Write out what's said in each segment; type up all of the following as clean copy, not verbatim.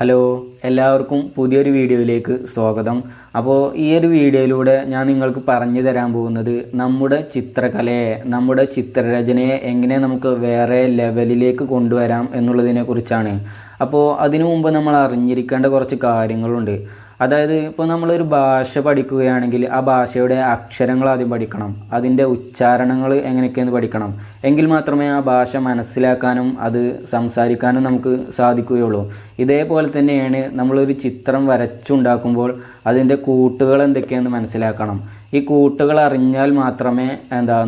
Hello, എല്ലാവർക്കും പുതിയൊരു വീഡിയോയിലേക്ക് സ്വാഗതം. അപ്പോൾ ഈ ഒരു വീഡിയോയിലൂടെ ഞാൻ നിങ്ങൾക്ക് പറഞ്ഞു തരാൻ പോകുന്നത് നമ്മുടെ ചിത്രകലയെ, നമ്മുടെ ചിത്രരചനയെ എങ്ങനെ നമുക്ക് വേറെ ലെവലിലേക്ക് കൊണ്ടുവരാം എന്നുള്ളതിനെ കുറിച്ചാണ്. അപ്പോൾ അതിനു മുമ്പ് നമ്മൾ അറിഞ്ഞിരിക്കേണ്ട കുറച്ച് കാര്യങ്ങളുണ്ട്. അതായത് ഇപ്പോൾ നമ്മളൊരു ഭാഷ പഠിക്കുകയാണെങ്കിൽ ആ ഭാഷയുടെ അക്ഷരങ്ങൾ ആദ്യം പഠിക്കണം, അതിൻ്റെ ഉച്ചാരണങ്ങൾ എങ്ങനെയൊക്കെയെന്ന് പഠിക്കണം. എങ്കിൽ മാത്രമേ ആ ഭാഷ മനസ്സിലാക്കാനും അത് സംസാരിക്കാനും നമുക്ക് സാധിക്കുകയുള്ളൂ. ഇതേപോലെ തന്നെയാണ് നമ്മളൊരു ചിത്രം വരച്ചുണ്ടാക്കുമ്പോൾ അതിൻ്റെ കൂട്ടുകൾ എന്തൊക്കെയെന്ന് മനസ്സിലാക്കണം. ഈ കൂട്ടുകൾ അറിഞ്ഞാൽ മാത്രമേ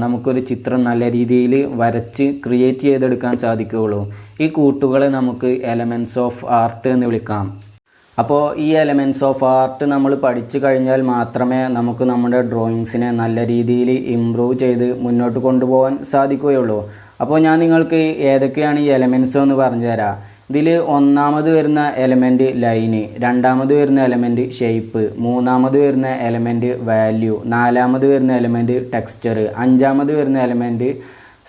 നമുക്കൊരു ചിത്രം നല്ല രീതിയിൽ വരച്ച് ക്രിയേറ്റ് ചെയ്തെടുക്കാൻ സാധിക്കുകയുള്ളൂ. ഈ കൂട്ടുകളെ നമുക്ക് എലമെൻറ്റ്സ് ഓഫ് ആർട്ട് എന്ന് വിളിക്കാം. അപ്പോൾ ഈ എലമെൻറ്റ്സ് ഓഫ് ആർട്ട് നമ്മൾ പഠിച്ചു കഴിഞ്ഞാൽ മാത്രമേ നമുക്ക് നമ്മുടെ ഡ്രോയിങ്സിനെ നല്ല രീതിയിൽ ഇമ്പ്രൂവ് ചെയ്ത് മുന്നോട്ട് കൊണ്ടുപോകാൻ സാധിക്കുകയുള്ളൂ. അപ്പോൾ ഞാൻ നിങ്ങൾക്ക് ഏതൊക്കെയാണ് ഈ എലമെൻറ്റ്സ് എന്ന് പറഞ്ഞു തരാം. ഇതിൽ ഒന്നാമത് വരുന്ന എലമെൻറ്റ് ലൈന്, രണ്ടാമത് വരുന്ന എലമെൻറ്റ് ഷേപ്പ്, മൂന്നാമത് വരുന്ന എലമെൻറ്റ് വാല്യൂ, നാലാമത് വരുന്ന എലമെൻറ്റ് ടെക്സ്ചർ, അഞ്ചാമത് വരുന്ന എലമെൻറ്റ്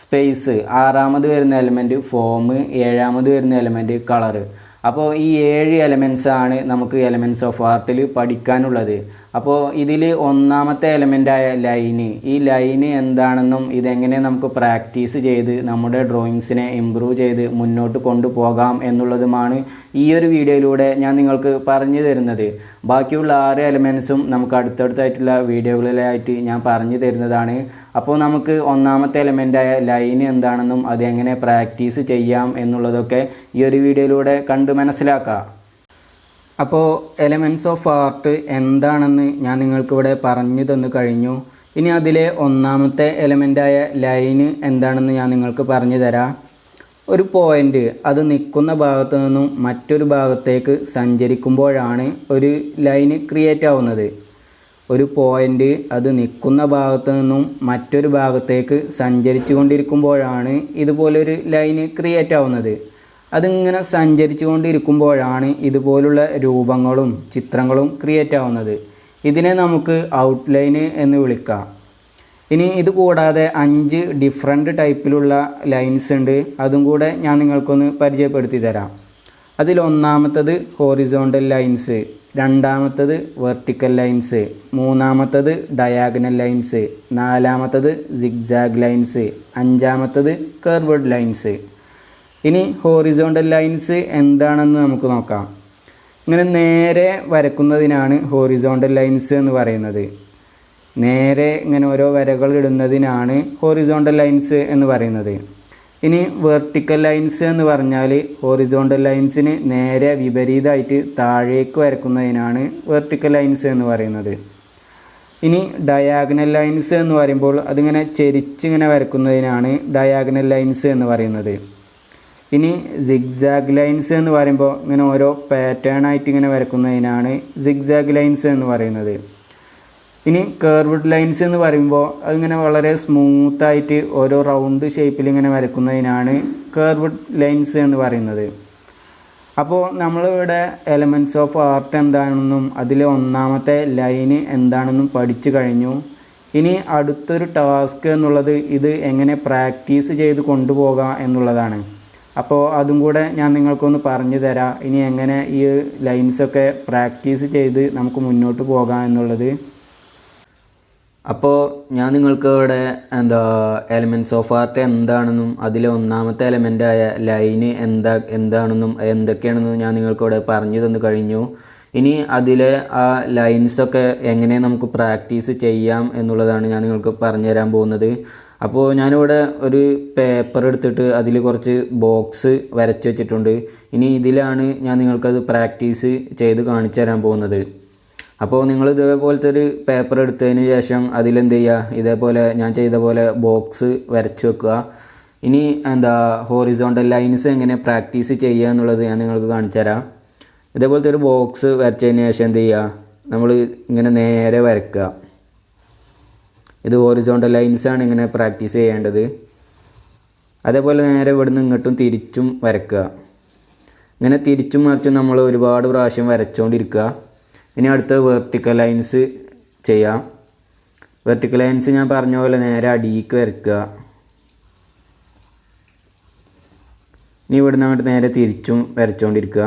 സ്പേസ്, ആറാമത് വരുന്ന എലമെൻറ്റ് ഫോം, ഏഴാമത് വരുന്ന എലമെൻറ്റ് കളറ്. അപ്പോൾ ഈ 7 എലമെൻറ്റ്സാണ് നമുക്ക് എലമെൻറ്റ്സ് ഓഫ് ആർട്ടിൽ പഠിക്കാനുള്ളത്. അപ്പോൾ ഇതിൽ ഒന്നാമത്തെ എലമെൻ്റായ ലൈന്, ഈ ലൈന് എന്താണെന്നും ഇതെങ്ങനെ നമുക്ക് പ്രാക്ടീസ് ചെയ്ത് നമ്മുടെ ഡ്രോയിങ്സിനെ ഇമ്പ്രൂവ് ചെയ്ത് മുന്നോട്ട് കൊണ്ടുപോകാം എന്നുള്ളതുമാണ് ഈ ഒരു വീഡിയോയിലൂടെ ഞാൻ നിങ്ങൾക്ക് പറഞ്ഞു തരുന്നത്. ബാക്കിയുള്ള 6 എലമെൻറ്റ്സും നമുക്ക് അടുത്തടുത്തായിട്ടുള്ള വീഡിയോകളിലായിട്ട് ഞാൻ പറഞ്ഞു തരുന്നതാണ്. അപ്പോൾ നമുക്ക് ഒന്നാമത്തെ എലമെൻ്റായ ലൈന് എന്താണെന്നും അതെങ്ങനെ പ്രാക്ടീസ് ചെയ്യാം എന്നുള്ളതൊക്കെ ഈ ഒരു വീഡിയോയിലൂടെ കണ്ട് മനസ്സിലാക്കാം. അപ്പോൾ എലമെൻറ്റ്സ് ഓഫ് ആർട്ട് എന്താണെന്ന് ഞാൻ നിങ്ങൾക്കിവിടെ പറഞ്ഞു തന്നു കഴിഞ്ഞു. ഇനി അതിലെ ഒന്നാമത്തെ എലമെൻ്റായ ലൈന് എന്താണെന്ന് ഞാൻ നിങ്ങൾക്ക് പറഞ്ഞു തരാം. ഒരു പോയിൻ്റ് അത് നിൽക്കുന്ന ഭാഗത്തു നിന്നും മറ്റൊരു ഭാഗത്തേക്ക് സഞ്ചരിക്കുമ്പോഴാണ് ഒരു ലൈന് ക്രിയേറ്റ് ആവുന്നത്. ഒരു പോയിൻ്റ് അത് നിൽക്കുന്ന ഭാഗത്തു നിന്നും മറ്റൊരു ഭാഗത്തേക്ക് സഞ്ചരിച്ചു കൊണ്ടിരിക്കുമ്പോഴാണ് ഇതുപോലൊരു ലൈന് ക്രിയേറ്റ് ആവുന്നത്. അതിങ്ങനെ സഞ്ചരിച്ചു കൊണ്ടിരിക്കുമ്പോഴാണ് ഇതുപോലുള്ള രൂപങ്ങളും ചിത്രങ്ങളും ക്രിയേറ്റ് ആവുന്നത്. ഇതിനെ നമുക്ക് ഔട്ട്ലൈന് എന്ന് വിളിക്കാം. ഇനി ഇത് കൂടാതെ 5 ഡിഫറെൻ്റ് ടൈപ്പിലുള്ള ലൈൻസ് ഉണ്ട്. അതും കൂടെ ഞാൻ നിങ്ങൾക്കൊന്ന് പരിചയപ്പെടുത്തി തരാം. അതിലൊന്നാമത്തത് ഹോറിസോണ്ടൽ ലൈൻസ്, രണ്ടാമത്തത് വെർട്ടിക്കൽ ലൈൻസ്, മൂന്നാമത്തത് ഡയാഗണൽ ലൈൻസ്, നാലാമത്തത് സിഗ്സാഗ് ലൈൻസ്, അഞ്ചാമത്തത് കർവ്ഡ് ലൈൻസ്. ഇനി ഹോറിസോണ്ടൽ ലൈൻസ് എന്താണെന്ന് നമുക്ക് നോക്കാം. ഇങ്ങനെ നേരെ വരക്കുന്നതിനാണ് ഹോറിസോണ്ടൽ ലൈൻസ് എന്ന് പറയുന്നത്. നേരെ ഇങ്ങനെ ഓരോ വരകൾ ഇടുന്നതിനാണ് ഹോറിസോണ്ടൽ ലൈൻസ് എന്ന് പറയുന്നത്. ഇനി വെർട്ടിക്കൽ ലൈൻസ് എന്ന് പറഞ്ഞാൽ ഹോറിസോണ്ടൽ ലൈൻസിന് നേരെ വിപരീതമായിട്ട് താഴേക്ക് വരക്കുന്നതിനാണ് വെർട്ടിക്കൽ ലൈൻസ് എന്ന് പറയുന്നത്. ഇനി ഡയാഗണൽ ലൈൻസ് എന്ന് പറയുമ്പോൾ അതിങ്ങനെ ചെരിച്ചിങ്ങനെ വരക്കുന്നതിനാണ് ഡയാഗണൽ ലൈൻസ് എന്ന് പറയുന്നത്. ഇനി സിഗ്സാഗ് ലൈൻസ് എന്ന് പറയുമ്പോൾ ഇങ്ങനെ ഓരോ പാറ്റേൺ ആയിട്ട് ഇങ്ങനെ വരക്കുന്നതിനാണ് സിഗ്സാഗ് ലൈൻസ് എന്ന് പറയുന്നത്. ഇനി കർവ്ഡ് ലൈൻസ് എന്ന് പറയുമ്പോൾ അതിങ്ങനെ വളരെ സ്മൂത്തായിട്ട് ഓരോ റൗണ്ട് ഷേപ്പിൽ ഇങ്ങനെ വരക്കുന്നതിനാണ് കർവ്ഡ് ലൈൻസ് എന്ന് പറയുന്നത്. അപ്പോൾ നമ്മളിവിടെ എലമെൻറ്റ്സ് ഓഫ് ആർട്ട് എന്താണെന്നും അതിലെ ഒന്നാമത്തെ ലൈന് എന്താണെന്നും പഠിച്ചു കഴിഞ്ഞു. ഇനി അടുത്തൊരു ടാസ്ക് എന്നുള്ളത് ഇത് എങ്ങനെ പ്രാക്ടീസ് ചെയ്ത് കൊണ്ടുപോകാം എന്നുള്ളതാണ്. അപ്പോൾ അതും കൂടെ ഞാൻ നിങ്ങൾക്കൊന്ന് പറഞ്ഞു തരാം. ഇനി എങ്ങനെ ഈ ലൈൻസൊക്കെ പ്രാക്ടീസ് ചെയ്ത് നമുക്ക് മുന്നോട്ട് പോകാം എന്നുള്ളത്. അപ്പോൾ ഞാൻ നിങ്ങൾക്ക് ഇവിടെ എലമെൻറ്റ്സ് ഓഫ് ആർട്ട് എന്താണെന്നും അതിലെ ഒന്നാമത്തെ എലമെൻ്റായ ലൈന് എന്താണെന്നും എന്തൊക്കെയാണെന്നും ഞാൻ നിങ്ങൾക്കിവിടെ പറഞ്ഞു തന്നു കഴിഞ്ഞു. ഇനി അതിലെ ആ ലൈൻസൊക്കെ എങ്ങനെ നമുക്ക് പ്രാക്ടീസ് ചെയ്യാം എന്നുള്ളതാണ് ഞാൻ നിങ്ങൾക്ക് പറഞ്ഞു തരാൻ പോകുന്നത്. അപ്പോൾ ഞാനിവിടെ ഒരു പേപ്പർ എടുത്തിട്ട് അതിൽ കുറച്ച് ബോക്സ് വരച്ച് വെച്ചിട്ടുണ്ട്. ഇനി ഇതിലാണ് ഞാൻ നിങ്ങൾക്കത് പ്രാക്ടീസ് ചെയ്ത് കാണിച്ചു തരാൻ പോകുന്നത്. അപ്പോൾ നിങ്ങൾ ഇതേപോലത്തെ ഒരു പേപ്പർ എടുത്തതിന് ശേഷം അതിലെന്ത് ചെയ്യുക, ഇതേപോലെ ഞാൻ ചെയ്ത പോലെ ബോക്സ് വരച്ച് വെക്കുക. ഇനി ഹോറിസോണ്ടൽ ലൈൻസ് എങ്ങനെ പ്രാക്ടീസ് ചെയ്യുക എന്നുള്ളത് ഞാൻ നിങ്ങൾക്ക് കാണിച്ചു തരാം. ഇതേപോലത്തെ ഒരു ബോക്സ് വരച്ചതിന് ശേഷം എന്ത് ചെയ്യുക, നമ്മൾ ഇങ്ങനെ നേരെ വരയ്ക്കുക. ഇത് ഹോറിസോണ്ടൽ ലൈൻസാണ് ഇങ്ങനെ പ്രാക്ടീസ് ചെയ്യേണ്ടത്. അതേപോലെ നേരെ ഇവിടുന്ന് ഇങ്ങോട്ടും തിരിച്ചും വരയ്ക്കുക. ഇങ്ങനെ തിരിച്ചും മറിച്ചും നമ്മൾ ഒരുപാട് പ്രാവശ്യം വരച്ചുകൊണ്ടിരിക്കുക. ഇനി അടുത്ത വെർട്ടിക്കൽ ലൈൻസ് ചെയ്യാം. വെർട്ടിക്കൽ ലൈൻസ് ഞാൻ പറഞ്ഞ പോലെ നേരെ അടിയിലേക്ക് വരയ്ക്കുക. ഇനി ഇവിടുന്ന് അങ്ങോട്ട് നേരെ തിരിച്ചും വരച്ചുകൊണ്ടിരിക്കുക.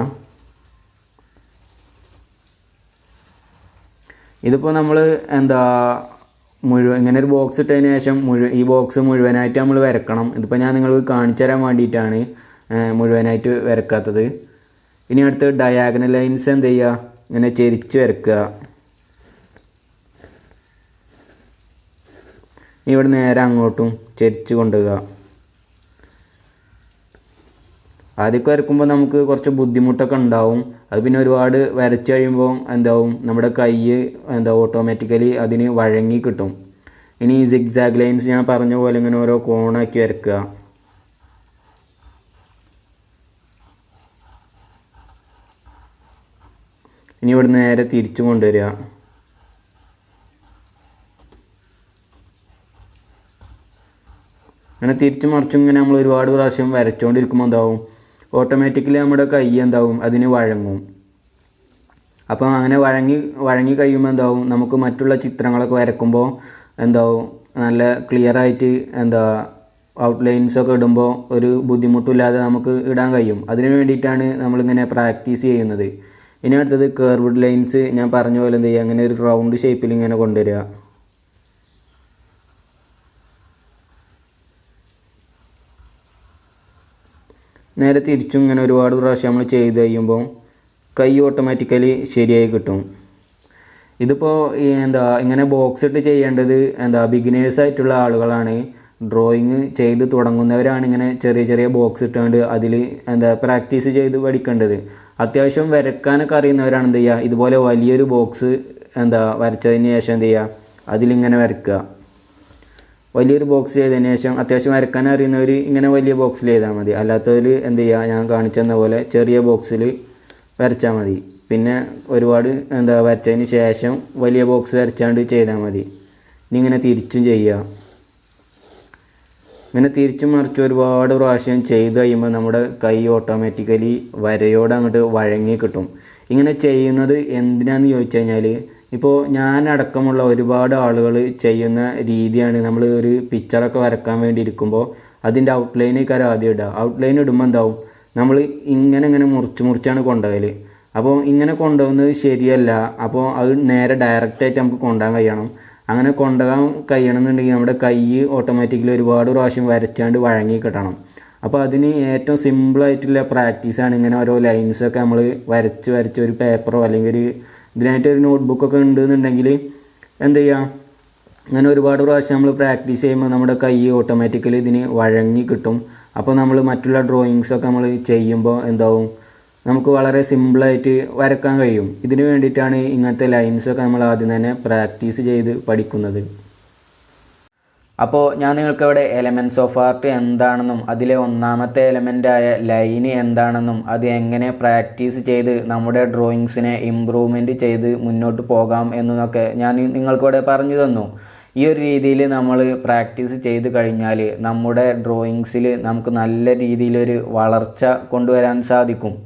ഇതിപ്പോൾ നമ്മൾ എന്താ ഇങ്ങനെ ഒരു ബോക്സ് ഇട്ടതിന് ശേഷം ഈ ബോക്സ് മുഴുവനായിട്ട് നമ്മൾ വരക്കണം. ഇതിപ്പോൾ ഞാൻ നിങ്ങൾക്ക് കാണിച്ചു തരാൻ വേണ്ടിയിട്ടാണ് മുഴുവനായിട്ട് വരക്കാത്തത്. ഇനി അടുത്ത് ഡയാഗണൽ ലൈൻസ് എന്ത് ചെയ്യുക, ഇങ്ങനെ ചെരിച്ച് വരക്കുക. ഇവിടെ നേരെ അങ്ങോട്ടും ചെരിച്ച് കൊണ്ടുപോവുക. ആദ്യമൊക്കെ വരക്കുമ്പോൾ നമുക്ക് കുറച്ച് ബുദ്ധിമുട്ടൊക്കെ ഉണ്ടാവും. അത് പിന്നെ ഒരുപാട് വരച്ച് കഴിയുമ്പോൾ എന്താവും, നമ്മുടെ കൈ ഓട്ടോമാറ്റിക്കലി അതിന് വഴങ്ങി കിട്ടും. ഇനി ഈ സിഗ്സാഗ് ലൈൻസ് ഞാൻ പറഞ്ഞ പോലെ ഇങ്ങനെ ഓരോ കോണാക്കി വരക്കുക. ഇനി ഇവിടെ നേരെ തിരിച്ചു കൊണ്ടുവരിക. അങ്ങനെ തിരിച്ചു മറിച്ചും ഇങ്ങനെ നമ്മൾ ഒരുപാട് പ്രാവശ്യം വരച്ചുകൊണ്ടിരിക്കുമ്പോൾ എന്താവും, ഓട്ടോമാറ്റിക്കലി നമ്മുടെ കൈ എന്താവും, അതിന് വഴങ്ങും. അപ്പം അങ്ങനെ വഴങ്ങി കഴിയുമ്പോൾ എന്താവും, നമുക്ക് മറ്റുള്ള ചിത്രങ്ങളൊക്കെ വരക്കുമ്പോൾ എന്താവും, നല്ല ക്ലിയറായിട്ട് ഔട്ട്ലൈൻസൊക്കെ ഇടുമ്പോൾ ഒരു ബുദ്ധിമുട്ടില്ലാതെ നമുക്ക് ഇടാൻ കഴിയും. അതിന് വേണ്ടിയിട്ടാണ് നമ്മളിങ്ങനെ പ്രാക്ടീസ് ചെയ്യുന്നത്. ഇനി അടുത്തത് കർവ്ഡ് ലൈൻസ്. ഞാൻ പറഞ്ഞ പോലെ എന്ത് ചെയ്യുക, അങ്ങനെ ഒരു റൗണ്ട് ഷേപ്പിൽ ഇങ്ങനെ കൊണ്ടുവരിക. നേരെ തിരിച്ചും ഇങ്ങനെ ഒരുപാട് പ്രാവശ്യം നമ്മൾ ചെയ്ത് കഴിയുമ്പോൾ കൈ ഓട്ടോമാറ്റിക്കലി ശരിയായി കിട്ടും. ഇതിപ്പോൾ ഇങ്ങനെ ബോക്സ് ഇട്ട് ചെയ്യേണ്ടത് ബിഗിനേഴ്സായിട്ടുള്ള ആളുകളാണ്. ഡ്രോയിങ് ചെയ്ത് തുടങ്ങുന്നവരാണ് ഇങ്ങനെ ചെറിയ ചെറിയ ബോക്സ് ഇട്ടുകൊണ്ട് അതിൽ പ്രാക്ടീസ് ചെയ്ത് പഠിക്കേണ്ടത്. അത്യാവശ്യം വരക്കാനൊക്കെ അറിയുന്നവരാണ് എന്ത് ചെയ്യുക, ഇതുപോലെ വലിയൊരു ബോക്സ് വരച്ചതിന് ശേഷം എന്ത് ചെയ്യുക, അതിലിങ്ങനെ വരക്കുക. വലിയൊരു ബോക്സ് ചെയ്തതിന് ശേഷം അത്യാവശ്യം വരക്കാൻ അറിയുന്നവർ ഇങ്ങനെ വലിയ ബോക്സിൽ ചെയ്താൽ മതി. അല്ലാത്തവർ എന്ത് ചെയ്യുക, ഞാൻ കാണിച്ചെന്ന പോലെ ചെറിയ ബോക്സിൽ വരച്ചാൽ മതി. പിന്നെ ഒരുപാട് വരച്ചതിന് ശേഷം വലിയ ബോക്സ് വരച്ചാണ്ട് ചെയ്താൽ മതി. ഇനി ഇങ്ങനെ തിരിച്ചും ചെയ്യുക. ഇങ്ങനെ തിരിച്ചും മറിച്ചും ഒരുപാട് പ്രാവശ്യം ചെയ്ത് കഴിയുമ്പോൾ നമ്മുടെ കൈ ഓട്ടോമാറ്റിക്കലി വരയോട് അങ്ങോട്ട് വഴങ്ങി കിട്ടും. ഇങ്ങനെ ചെയ്യുന്നത് എന്തിനാന്ന് ചോദിച്ചു കഴിഞ്ഞാൽ, ഇപ്പോൾ ഞാനടക്കമുള്ള ഒരുപാട് ആളുകൾ ചെയ്യുന്ന രീതിയാണ്, നമ്മൾ ഒരു പിക്ചറൊക്കെ വരക്കാൻ വേണ്ടി ഇരിക്കുമ്പോൾ അതിൻ്റെ ഔട്ട്ലൈനേക്കാൾ ആദ്യം ഇടുക. ഔട്ട്ലൈൻ ഇടുമ്പോൾ എന്താവും, നമ്മൾ ഇങ്ങനെ മുറിച്ചാണ് കൊണ്ടുപോകൽ. അപ്പോൾ ഇങ്ങനെ കൊണ്ടുപോകുന്നത് ശരിയല്ല. അപ്പോൾ അത് നേരെ ഡയറക്റ്റായിട്ട് നമുക്ക് കൊണ്ടുപോകാൻ കഴിയണം. അങ്ങനെ കൊണ്ടുപോകാൻ കഴിയണമെന്നുണ്ടെങ്കിൽ നമ്മുടെ കൈ ഓട്ടോമാറ്റിക്കലി ഒരുപാട് പ്രാവശ്യം വരച്ചാണ്ട് വഴങ്ങി കിട്ടണം. അപ്പോൾ അതിന് ഏറ്റവും സിമ്പിളായിട്ടുള്ള പ്രാക്ടീസാണ് ഇങ്ങനെ ഓരോ ലൈൻസൊക്കെ നമ്മൾ വരച്ച് ഒരു പേപ്പറോ അല്ലെങ്കിൽ ഇതിനായിട്ട് ഒരു നോട്ട്ബുക്കൊക്കെ ഉണ്ടെന്നുണ്ടെങ്കിൽ എന്ത് ചെയ്യുക, അങ്ങനെ ഒരുപാട് പ്രാവശ്യം നമ്മൾ പ്രാക്ടീസ് ചെയ്യുമ്പോൾ നമ്മുടെ കൈ ഓട്ടോമാറ്റിക്കലി ഇതിന് വഴങ്ങി കിട്ടും. അപ്പോൾ നമ്മൾ മറ്റുള്ള ഡ്രോയിങ്സൊക്കെ നമ്മൾ ചെയ്യുമ്പോൾ എന്താവും, നമുക്ക് വളരെ സിമ്പിളായിട്ട് വരക്കാൻ കഴിയും. ഇതിന് വേണ്ടിയിട്ടാണ് ഇങ്ങനത്തെ ലൈൻസൊക്കെ നമ്മൾ ആദ്യം തന്നെ പ്രാക്ടീസ് ചെയ്ത് പഠിക്കുന്നത്. അപ്പോൾ ഞാൻ നിങ്ങൾക്കിവിടെ എലമെൻറ്റ്സ് ഓഫ് ആർട്ട് എന്താണെന്നും അതിലെ ഒന്നാമത്തെ എലമെൻ്റായ ലൈന് എന്താണെന്നും അത് എങ്ങനെ പ്രാക്ടീസ് ചെയ്ത് നമ്മുടെ ഡ്രോയിങ്സിനെ ഇമ്പ്രൂവ്മെൻറ്റ് ചെയ്ത് മുന്നോട്ട് പോകാം എന്നൊക്കെ ഞാൻ നിങ്ങൾക്കിവിടെ പറഞ്ഞു തന്നു. ഈ ഒരു രീതിയിൽ നമ്മൾ പ്രാക്ടീസ് ചെയ്ത് കഴിഞ്ഞാൽ നമ്മുടെ ഡ്രോയിങ്സിൽ നമുക്ക് നല്ല രീതിയിലൊരു വളർച്ച കൊണ്ടുവരാൻ സാധിക്കും.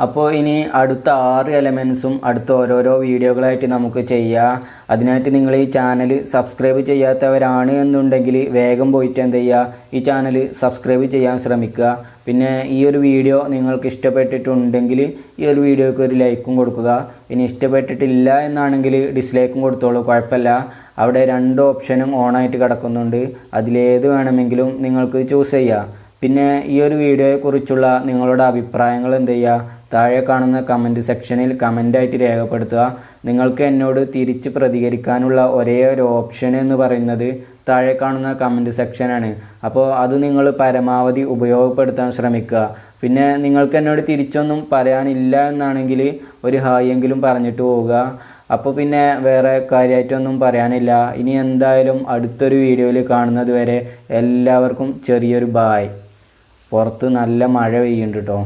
അപ്പോൾ ഇനി അടുത്ത 6 എലമെൻറ്റ്സും അടുത്ത ഓരോരോ വീഡിയോകളായിട്ട് നമുക്ക് ചെയ്യാം. അതിനായിട്ട് നിങ്ങൾ ഈ ചാനൽ സബ്സ്ക്രൈബ് ചെയ്യാത്തവരാണ് എന്നുണ്ടെങ്കിൽ വേഗം പോയിട്ട് എന്ത് ചെയ്യുക, ഈ ചാനൽ സബ്സ്ക്രൈബ് ചെയ്യാൻ ശ്രമിക്കുക. പിന്നെ ഈ ഒരു വീഡിയോ നിങ്ങൾക്ക് ഇഷ്ടപ്പെട്ടിട്ടുണ്ടെങ്കിൽ ഈ ഒരു വീഡിയോയ്ക്ക് ഒരു ലൈക്കും കൊടുക്കുക. ഇനി ഇഷ്ടപ്പെട്ടിട്ടില്ല എന്നാണെങ്കിൽ ഡിസ്ലൈക്കും കൊടുത്തോളൂ, കുഴപ്പമില്ല. അവിടെ 2 ഓപ്ഷനും ഓണായിട്ട് കിടക്കുന്നുണ്ട്. അതിലേത് വേണമെങ്കിലും നിങ്ങൾക്ക് ചൂസ് ചെയ്യാം. പിന്നെ ഈ ഒരു വീഡിയോയെക്കുറിച്ചുള്ള നിങ്ങളുടെ അഭിപ്രായങ്ങൾ എന്ത് ചെയ്യുക, താഴെ കാണുന്ന കമൻറ്റ് സെക്ഷനിൽ കമൻ്റായിട്ട് രേഖപ്പെടുത്തുക. നിങ്ങൾക്ക് എന്നോട് തിരിച്ച് പ്രതികരിക്കാനുള്ള ഒരേ ഒരു ഓപ്ഷൻ എന്ന് പറയുന്നത് താഴെ കാണുന്ന കമൻറ്റ് സെക്ഷനാണ്. അപ്പോൾ അത് നിങ്ങൾ പരമാവധി ഉപയോഗപ്പെടുത്താൻ ശ്രമിക്കുക. പിന്നെ നിങ്ങൾക്ക് എന്നോട് തിരിച്ചൊന്നും പറയാനില്ല എന്നാണെങ്കിൽ ഒരു ഹായ് എങ്കിലും പറഞ്ഞിട്ട് പോവുക. അപ്പോൾ പിന്നെ വേറെ കാര്യമായിട്ടൊന്നും പറയാനില്ല. ഇനി എന്തായാലും അടുത്തൊരു വീഡിയോയിൽ കാണുന്നത് വരെ എല്ലാവർക്കും ചെറിയൊരു ബായ്. പുറത്ത് നല്ല മഴ പെയ്യുന്നുണ്ട് കേട്ടോ.